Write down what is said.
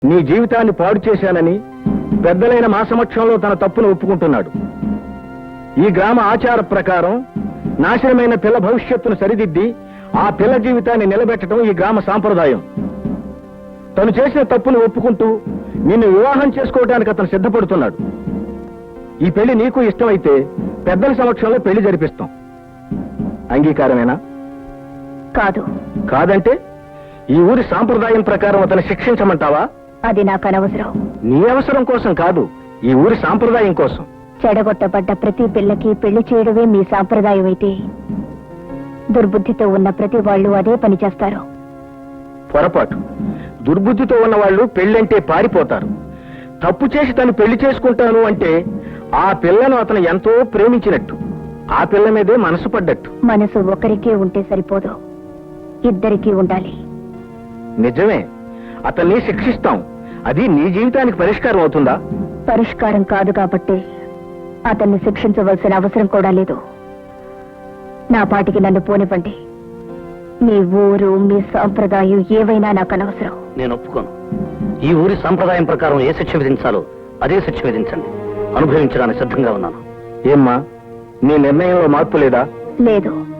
నీ జీవితాన్ని పాడు చేశానని పెద్దలైన మా సమక్షంలో తన తప్పును ఒప్పుకుంటున్నాడు. ఈ గ్రామ ఆచార ప్రకారం నాశనమైన పిల్ల భవిష్యత్తును సరిదిద్ది ఆ పిల్ల జీవితాన్ని నిలబెట్టడం ఈ గ్రామ సాంప్రదాయం. తను చేసిన తప్పును ఒప్పుకుంటూ నిన్ను వివాహం చేసుకోవడానికి అతను సిద్ధపడుతున్నాడు. ఈ పెళ్లి నీకు ఇష్టమైతే పెద్దల సమక్షంలో పెళ్లి జరిపిస్తాం. అంగీకారమేనా? కాదు. కాదంటే ఈ ఊరి సాంప్రదాయం ప్రకారం అతను శిక్షించమంటావా? అది నాకు అనవసరం. నీ అవసరం కోసం కాదు, ఈ ఊరి సాంప్రదాయం కోసం. చెడగొట్టబడ్డ ప్రతి పిల్లకి పెళ్లి చేయడమే మీ సాంప్రదాయం అయితే దుర్బుద్ధితో ఉన్న ప్రతి వాళ్ళు అదే పని చేస్తారు. పొరపాటు. దుర్బుద్ధితో ఉన్న వాళ్ళు పెళ్ళంటే పారిపోతారు. తప్పు చేసి తను పెళ్లి చేసుకుంటాను అంటే ఆ పిల్లను అతను ఎంతో ప్రేమించినట్టు, ఆ పిల్ల మీదే మనసు పడ్డట్టు. మనసు ఒకరికే ఉంటే సరిపోదు, ఇద్దరికీ ఉండాలి. నిజమే, అతన్ని శిక్షిస్తాం. అది నీ జీవితానికి పరిష్కారం అవుతుందా? పరిష్కారం కాదు కాబట్టి అతన్ని శిక్షించవలసిన అవసరం కూడా లేదు. నా పాటికి నన్ను పోనివ్వండి. మీ ఊరు, మీ సాంప్రదాయం ఏవైనా నాకు అనవసరం. నేను ఒప్పుకోను. ఈ ఊరి సాంప్రదాయం ప్రకారం ఏ శిక్ష విధించాలో అదే శిక్ష విధించండి. అనుభవించడానికి సిద్ధంగా ఉన్నాను. ఏమ్మా, నీ నిర్ణయంలో మార్పు లేదా? లేదు.